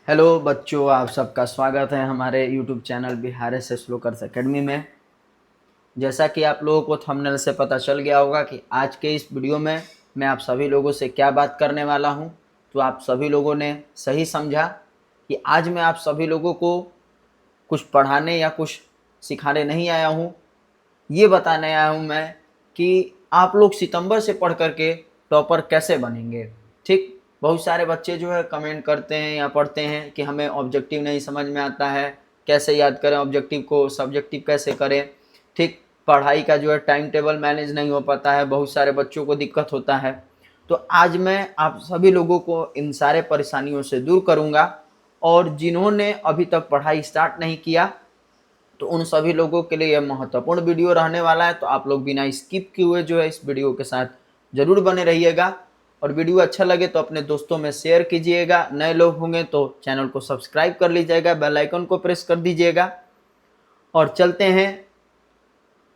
Hello बच्चों, आप सबका स्वागत है हमारे YouTube चैनल बिहार एस श्लोकर्स एकेडमी में। जैसा कि आप लोगों को थंबनेल से पता चल गया होगा कि आज के इस वीडियो में मैं आप सभी लोगों से क्या बात करने वाला हूं, तो आप सभी लोगों ने सही समझा कि आज मैं आप सभी लोगों को कुछ पढ़ाने या कुछ सिखाने नहीं आया हूं। ये बताने आया हूं मैं कि आप लोग सितंबर से पढ़ करके टॉपर कैसे बनेंगे। ठीक, बहुत सारे बच्चे जो है कमेंट करते हैं या पढ़ते हैं कि हमें ऑब्जेक्टिव नहीं समझ में आता है, कैसे याद करें ऑब्जेक्टिव को, सब्जेक्टिव कैसे करें। ठीक, पढ़ाई का जो है टाइम टेबल मैनेज नहीं हो पाता है, बहुत सारे बच्चों को दिक्कत होता है। तो आज मैं आप सभी लोगों को इन सारे परेशानियों से दूर करूंगा, और जिन्होंने अभी तक पढ़ाई स्टार्ट नहीं किया तो उन सभी लोगों के लिए यह महत्वपूर्ण वीडियो रहने वाला है। तो आप लोग बिना स्किप किए हुए जो है इस वीडियो के साथ जरूर बने रहिएगा, और वीडियो अच्छा लगे तो अपने दोस्तों में शेयर कीजिएगा। नए लोग होंगे तो चैनल को सब्सक्राइब कर लीजिएगा, बेल आइकन को प्रेस कर दीजिएगा। और चलते हैं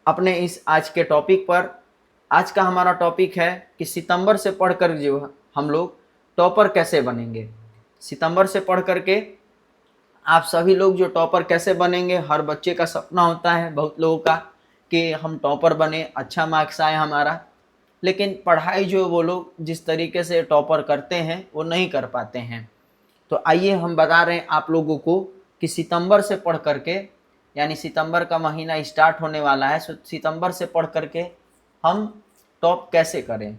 अपने इस आज के टॉपिक पर। आज का हमारा टॉपिक है कि सितंबर से पढ़कर जो हम लोग टॉपर कैसे बनेंगे। सितंबर से पढ़ करके आप सभी लोग जो टॉपर कैसे बनेंगे, हर बच्चे का सपना होता है, बहुत लोगों का, कि हम टॉपर बने, अच्छा मार्क्स आए हमारा। लेकिन पढ़ाई जो वो लोग जिस तरीके से टॉपर करते हैं वो नहीं कर पाते हैं। तो आइए हम बता रहे हैं आप लोगों को कि सितंबर से पढ़ करके, यानी सितंबर का महीना स्टार्ट होने वाला है, तो सितंबर से पढ़ करके हम टॉप कैसे करें।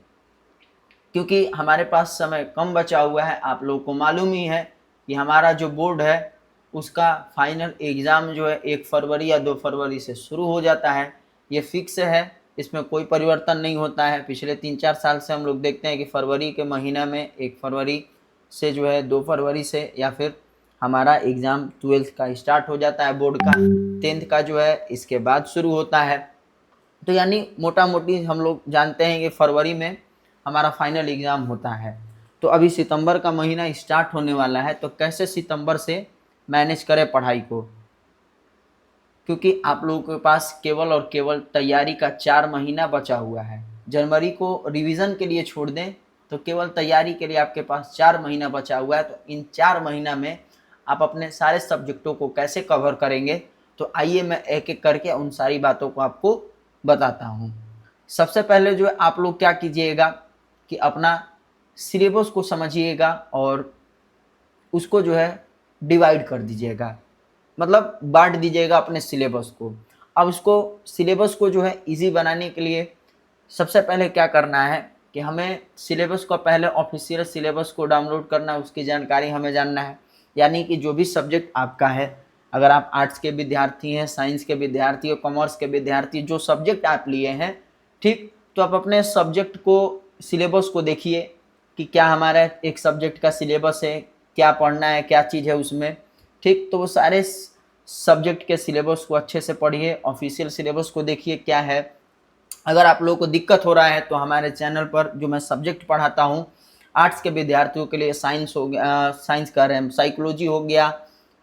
क्योंकि हमारे पास समय कम बचा हुआ है। आप लोगों को मालूम ही है कि हमारा जो बोर्ड है उसका फाइनल एग्ज़ाम जो है 1 फरवरी या 2 फरवरी से शुरू हो जाता है। ये फिक्स है, इसमें कोई परिवर्तन नहीं होता है। पिछले 3-4 साल से हम लोग देखते हैं कि फरवरी के महीना में 1 फरवरी से जो है 2 फरवरी से या फिर हमारा एग्ज़ाम 12th का स्टार्ट हो जाता है, बोर्ड का 10th का जो है इसके बाद शुरू होता है। तो यानी मोटा मोटी हम लोग जानते हैं कि फरवरी में हमारा फाइनल एग्ज़ाम होता है। तो अभी सितंबर का महीना स्टार्ट होने वाला है, तो कैसे सितंबर से मैनेज करें पढ़ाई को, क्योंकि आप लोगों के पास केवल और केवल तैयारी का 4 महीना बचा हुआ है। जनवरी को रिवीजन के लिए छोड़ दें तो केवल तैयारी के लिए आपके पास 4 महीना बचा हुआ है। तो इन 4 महीना में आप अपने सारे सब्जेक्टों को कैसे कवर करेंगे, तो आइए मैं एक एक करके उन सारी बातों को आपको बताता हूँ। सबसे पहले जो है आप लोग क्या कीजिएगा कि अपना सिलेबस को समझिएगा और उसको जो है डिवाइड कर दीजिएगा, मतलब बांट दीजिएगा अपने सिलेबस को। अब उसको सिलेबस को जो है इजी बनाने के लिए सबसे पहले क्या करना है कि हमें सिलेबस को पहले ऑफिशियल सिलेबस को डाउनलोड करना है, उसकी जानकारी हमें जानना है। यानी कि जो भी सब्जेक्ट आपका है, अगर आप आर्ट्स के विद्यार्थी हैं, साइंस के विद्यार्थी हो, कॉमर्स के विद्यार्थी, जो सब्जेक्ट आप लिए हैं, ठीक, तो आप अपने सब्जेक्ट को, सिलेबस को देखिए कि क्या हमारा एक सब्जेक्ट का सिलेबस है, क्या पढ़ना है, क्या चीज़ है उसमें। ठीक, तो वो सारे सब्जेक्ट के सिलेबस को अच्छे से पढ़िए, ऑफिशियल सिलेबस को देखिए क्या है। अगर आप लोगों को दिक्कत हो रहा है तो हमारे चैनल पर जो मैं सब्जेक्ट पढ़ाता हूँ आर्ट्स के विद्यार्थियों के लिए, साइंस हो गया, साइंस का रहे, साइकोलॉजी हो गया,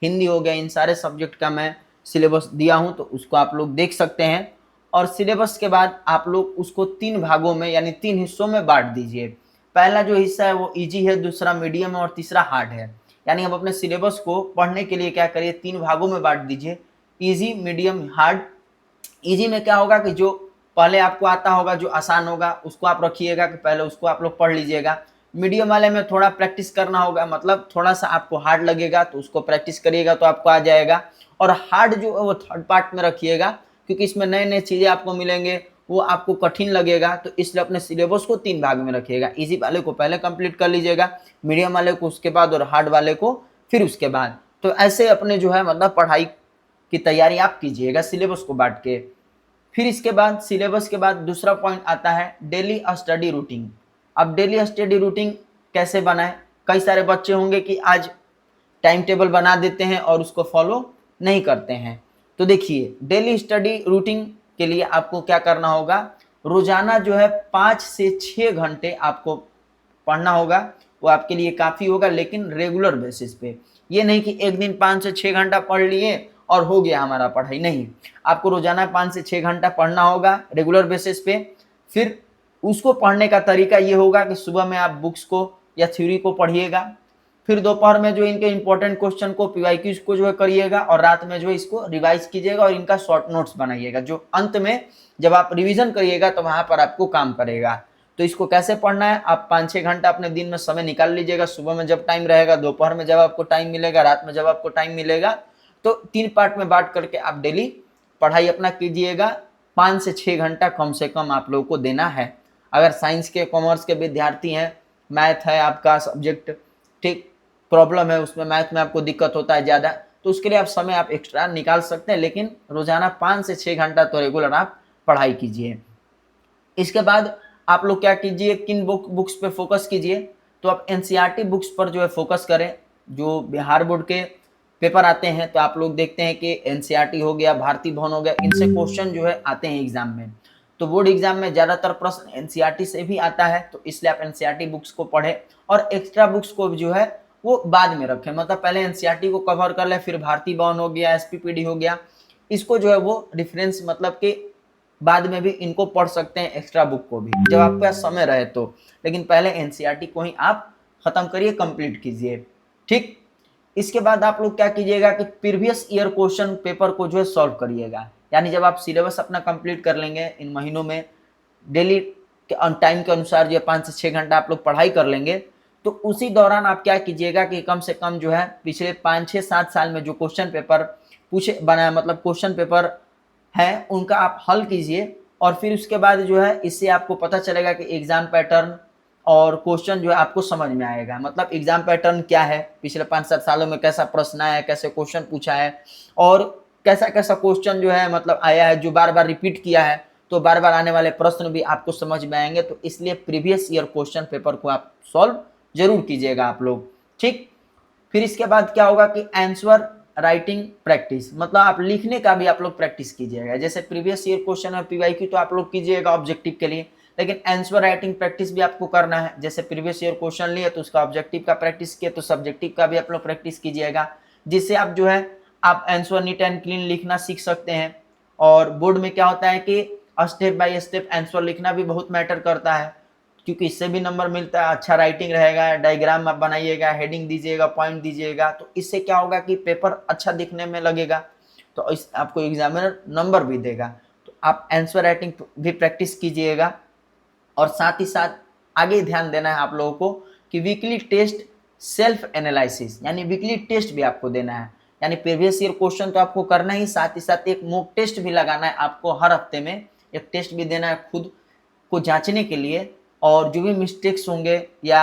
हिंदी हो गया, इन सारे सब्जेक्ट का मैं सिलेबस दिया हूँ, तो उसको आप लोग देख सकते हैं। और सिलेबस के बाद आप लोग उसको 3 भागों में यानी 3 हिस्सों में बांट दीजिए। पहला जो हिस्सा है वो ईजी है, दूसरा मीडियम है और तीसरा हार्ड है। यानी आप अपने सिलेबस को पढ़ने के लिए क्या करिए, 3 भागों में बांट दीजिए, ईजी, मीडियम, हार्ड। ईजी में क्या होगा कि जो पहले आपको आता होगा, जो आसान होगा, उसको आप रखिएगा कि पहले उसको आप लोग पढ़ लीजिएगा। मीडियम वाले में थोड़ा प्रैक्टिस करना होगा, मतलब थोड़ा सा आपको हार्ड लगेगा तो उसको प्रैक्टिस करिएगा तो आपको आ जाएगा। और हार्ड जो है वो थर्ड पार्ट में रखिएगा, क्योंकि इसमें नए नए चीज़ें आपको मिलेंगे, वो आपको कठिन लगेगा, तो इसलिए अपने सिलेबस को 3 भाग में रखिएगा। ईजी वाले को पहले कंप्लीट कर लीजिएगा, मीडियम वाले को उसके बाद, और हार्ड वाले को फिर उसके बाद। तो ऐसे अपने जो है मतलब पढ़ाई की तैयारी आप कीजिएगा सिलेबस को बांट के। फिर इसके बाद सिलेबस के बाद दूसरा पॉइंट आता है डेली स्टडी रूटीन। अब डेली स्टडी रूटीन कैसे बनाएं। कई सारे बच्चे होंगे कि आज टाइम टेबल बना देते हैं और उसको फॉलो नहीं करते हैं। तो देखिए, डेली स्टडी रूटीन के लिए आपको क्या करना होगा, रोजाना जो है 5 से 6 घंटे आपको पढ़ना होगा। वो आपके लिए काफ़ी होगा, लेकिन रेगुलर बेसिस पे। ये नहीं कि एक दिन 5 से 6 घंटा पढ़ लिए और हो गया हमारा पढ़ाई, नहीं। आपको रोजाना 5 से 6 घंटा पढ़ना होगा रेगुलर बेसिस पे। फिर उसको पढ़ने का तरीका ये होगा कि सुबह में आप बुक्स को या थ्योरी को पढ़िएगा, फिर दोपहर में जो इनके इंपॉर्टेंट क्वेश्चन को पीवाईक्यूज को जो है करिएगा, और रात में जो है इसको रिवाइज कीजिएगा और इनका शॉर्ट नोट्स बनाइएगा, जो अंत में जब आप रिवीजन करिएगा तो वहां पर आपको काम करेगा। तो इसको कैसे पढ़ना है, आप 5-6 घंटा अपने दिन में समय निकाल लीजिएगा, सुबह में जब टाइम रहेगा, दोपहर में जब आपको टाइम मिलेगा, रात में जब आपको टाइम मिलेगा, तो 3 पार्ट में बांट करके आप डेली पढ़ाई अपना कीजिएगा। 5 से 6 घंटा कम से कम आप लोगों को देना है। अगर साइंस के, कॉमर्स के विद्यार्थी हैं, मैथ है आपका सब्जेक्ट, ठीक, प्रॉब्लम है उसमें, मैथ में आपको दिक्कत होता है ज़्यादा, तो उसके लिए आप समय आप एक्स्ट्रा निकाल सकते हैं, लेकिन रोजाना 5 से 6 घंटा तो रेगुलर आप पढ़ाई कीजिए। इसके बाद आप लोग क्या कीजिए, किन बुक्स पे फोकस कीजिए, तो आप एनसीईआरटी बुक्स पर जो है फोकस करें। जो बिहार बोर्ड के पेपर आते हैं तो आप लोग देखते हैं कि एनसीईआरटी हो गया, भारती भवन हो गया, इनसे क्वेश्चन जो है आते हैं एग्जाम में। तो बोर्ड एग्जाम में ज़्यादातर प्रश्न एनसीईआरटी से भी आता है, तो इसलिए आप एनसीईआरटी बुक्स को पढ़ें, और एक्स्ट्रा बुक्स को जो है वो बाद में रखें। मतलब पहले एनसीईआरटी को कवर कर ले, फिर भारती भवन हो गया, एसपीपीडी हो गया, इसको जो है वो रेफरेंस मतलब कि बाद में भी इनको पढ़ सकते हैं, एक्स्ट्रा बुक को भी, जब आपके पास समय रहे तो। लेकिन पहले एनसीईआरटी को ही आप खत्म करिए, कंप्लीट कीजिए, ठीक। इसके बाद आप लोग क्या कीजिएगा कि प्रीवियस ईयर क्वेश्चन पेपर को जो है सॉल्व करिएगा। यानी जब आप सिलेबस अपना कंप्लीट कर लेंगे इन महीनों में, डेली के टाइम के अनुसार जो है 5 से 6 घंटा आप लोग पढ़ाई कर लेंगे, तो उसी दौरान आप क्या कीजिएगा कि कम से कम जो है पिछले 5, 6, 7 साल में जो क्वेश्चन पेपर पूछे बना, मतलब क्वेश्चन पेपर है, उनका आप हल कीजिए। और फिर उसके बाद जो है इससे आपको पता चलेगा कि एग्जाम पैटर्न और क्वेश्चन जो है आपको समझ में आएगा। मतलब एग्जाम पैटर्न क्या है, पिछले 5-7 सालों में कैसा प्रश्न आया है, कैसे क्वेश्चन पूछा है, और कैसा कैसा क्वेश्चन जो है मतलब आया है जो बार बार रिपीट किया है, तो बार बार आने वाले प्रश्न भी आपको समझ में आएंगे। तो इसलिए प्रीवियस ईयर क्वेश्चन पेपर को आप सॉल्व जरूर कीजिएगा आप लोग, ठीक। फिर इसके बाद क्या होगा कि आंसर राइटिंग प्रैक्टिस, मतलब आप लिखने का भी आप लोग प्रैक्टिस कीजिएगा। जैसे प्रीवियस ईयर क्वेश्चन है पीवाईक्यू तो आप लोग कीजिएगा ऑब्जेक्टिव के लिए, लेकिन आंसर राइटिंग प्रैक्टिस भी आपको करना है। जैसे प्रीवियस ईयर क्वेश्चन लिए तो उसका ऑब्जेक्टिव का प्रैक्टिस किए, तो सब्जेक्टिव का भी आप लोग प्रैक्टिस कीजिएगा, जिससे आप जो है आप आंसर नीट एंड क्लीन लिखना सीख सकते हैं। और बोर्ड में क्या होता है कि स्टेप बाय स्टेप आंसर लिखना भी बहुत मैटर करता है, क्योंकि इससे भी नंबर मिलता है। अच्छा राइटिंग रहेगा, डायग्राम आप बनाइएगा, हेडिंग दीजिएगा, पॉइंट दीजिएगा, तो इससे क्या होगा कि पेपर अच्छा दिखने में लगेगा, तो इस आपको एग्जामिनर नंबर भी देगा। तो आप आंसर राइटिंग भी प्रैक्टिस कीजिएगा। और साथ ही साथ आगे ध्यान देना है आप लोगों को कि वीकली टेस्ट सेल्फ एनालिसिस, यानी वीकली टेस्ट भी आपको देना है। यानी प्रीवियस ईयर क्वेश्चन तो आपको करना ही, साथ ही साथ एक मॉक टेस्ट भी लगाना है आपको। हर हफ्ते में एक टेस्ट भी देना है खुद को जांचने के लिए, और जो भी मिस्टेक्स होंगे या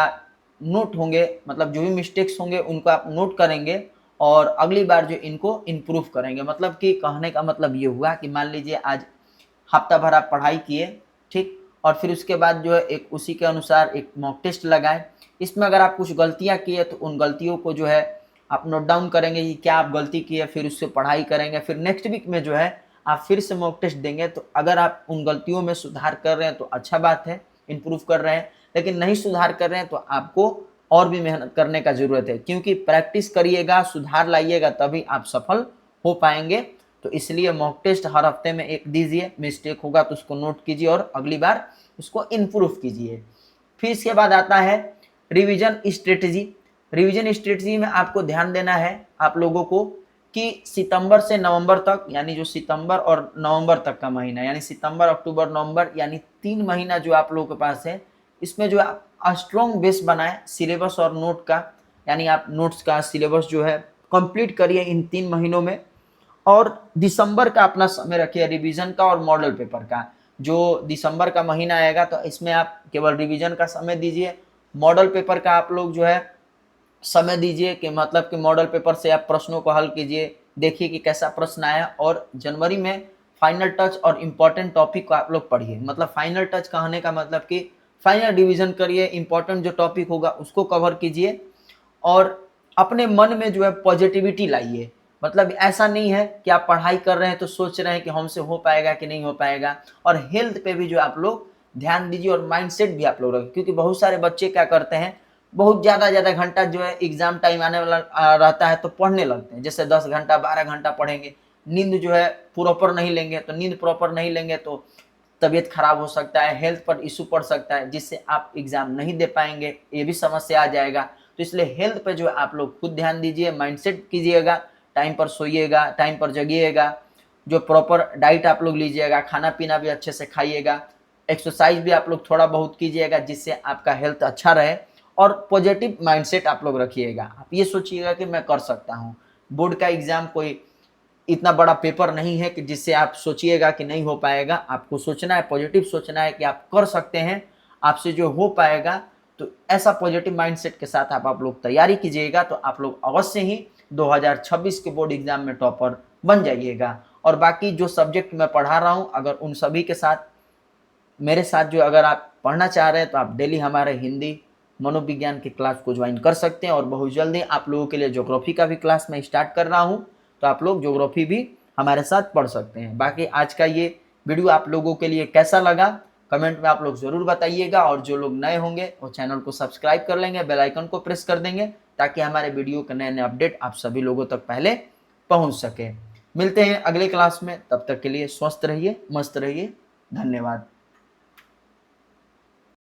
नोट होंगे, मतलब जो भी मिस्टेक्स होंगे उनको आप नोट करेंगे और अगली बार जो इनको इम्प्रूव करेंगे। मतलब कि कहने का मतलब ये हुआ कि मान लीजिए आज हफ्ता भर आप पढ़ाई किए, ठीक, और फिर उसके बाद जो है एक उसी के अनुसार एक मॉक टेस्ट लगाए। इसमें अगर आप कुछ गलतियां किए तो उन गलतियों को जो है आप नोट डाउन करेंगे कि क्या आप गलती किए, फिर उससे पढ़ाई करेंगे। फिर नेक्स्ट वीक में जो है आप फिर से मॉक टेस्ट देंगे, तो अगर आप उन गलतियों में सुधार कर रहे हैं तो अच्छा बात है, इम्प्रूव कर रहे हैं। लेकिन नहीं सुधार कर रहे हैं तो आपको और भी मेहनत करने का जरूरत है, क्योंकि प्रैक्टिस करिएगा, सुधार लाइएगा, तभी आप सफल हो पाएंगे। तो इसलिए मॉक टेस्ट हर हफ्ते में एक दीजिए, मिस्टेक होगा तो उसको नोट कीजिए और अगली बार उसको इम्प्रूव कीजिए। फिर इसके बाद आता है रिवीजन स्ट्रेटजी। रिवीजन स्ट्रेटजी में आपको ध्यान देना है आप लोगों को कि सितंबर से नवंबर तक, यानी जो सितंबर और नवंबर तक का महीना, यानी सितंबर, अक्टूबर, नवंबर, यानी 3 महीना जो आप लोगों के पास है, इसमें जो आप स्ट्रॉन्ग बेस बनाए सिलेबस और नोट का, यानी आप नोट्स का सिलेबस जो है कंप्लीट करिए इन 3 महीनों में। और दिसंबर का अपना समय रखिए रिवीजन का और मॉडल पेपर का। जो दिसंबर का महीना आएगा तो इसमें आप केवल रिवीजन का समय दीजिए, मॉडल पेपर का आप लोग जो है समय दीजिए कि मतलब कि मॉडल पेपर से आप प्रश्नों को हल कीजिए, देखिए कि कैसा प्रश्न आया। और जनवरी में फाइनल टच और इम्पोर्टेंट टॉपिक को आप लोग पढ़िए। मतलब फाइनल टच कहने का मतलब कि फाइनल डिवीजन करिए, इम्पोर्टेंट जो टॉपिक होगा उसको कवर कीजिए, और अपने मन में जो है पॉजिटिविटी लाइए। मतलब ऐसा नहीं है कि आप पढ़ाई कर रहे हैं तो सोच रहे हैं कि हमसे हो पाएगा कि नहीं हो पाएगा। और हेल्थ पे भी जो आप लोग ध्यान दीजिए और माइंडसेट भी आप लोग रखें, क्योंकि बहुत सारे बच्चे क्या करते हैं, बहुत ज़्यादा घंटा जो है एग्जाम टाइम आने वाला रहता है तो पढ़ने लगते हैं। जैसे 10 घंटा 12 घंटा पढ़ेंगे, नींद जो है प्रॉपर नहीं लेंगे, तो नींद प्रॉपर नहीं लेंगे तो तबीयत खराब हो सकता है, हेल्थ पर इशू पड़ सकता है, जिससे आप एग्जाम नहीं दे पाएंगे, ये भी समस्या आ जाएगा। तो इसलिए हेल्थ पे जो है आप लोग खुद ध्यान दीजिए, माइंडसेट कीजिएगा, टाइम पर सोइएगा, टाइम पर जगिएगा, जो प्रॉपर डाइट आप लोग लीजिएगा, खाना पीना भी अच्छे से खाइएगा, एक्सरसाइज भी आप लोग थोड़ा बहुत कीजिएगा जिससे आपका हेल्थ अच्छा रहे, और पॉजिटिव माइंडसेट आप लोग रखिएगा। आप ये सोचिएगा कि मैं कर सकता हूँ। बोर्ड का एग्जाम कोई इतना बड़ा पेपर नहीं है कि जिससे आप सोचिएगा कि नहीं हो पाएगा। आपको सोचना है, पॉजिटिव सोचना है कि आप कर सकते हैं, आपसे जो हो पाएगा। तो ऐसा पॉजिटिव माइंडसेट के साथ आप लोग तैयारी कीजिएगा तो आप लोग अवश्य ही 2026 के बोर्ड एग्जाम में टॉपर बन जाइएगा। और बाकी जो सब्जेक्ट मैं पढ़ा रहा हूँ, अगर उन सभी के साथ मेरे साथ जो अगर आप पढ़ना चाह रहे हैं तो आप डेली हमारे हिंदी मनोविज्ञान की क्लास को ज्वाइन कर सकते हैं। और बहुत जल्दी आप लोगों के लिए ज्योग्राफी का भी क्लास मैं स्टार्ट कर रहा हूँ, तो आप लोग ज्योग्राफी भी हमारे साथ पढ़ सकते हैं। बाकी आज का ये वीडियो आप लोगों के लिए कैसा लगा कमेंट में आप लोग ज़रूर बताइएगा। और जो लोग नए होंगे वो चैनल को सब्सक्राइब कर लेंगे, बेल आइकन को प्रेस कर देंगे, ताकि हमारे वीडियो के नए नए अपडेट आप सभी लोगों तक पहले पहुंच सके। मिलते हैं अगले क्लास में, तब तक के लिए स्वस्थ रहिए, मस्त रहिए, धन्यवाद।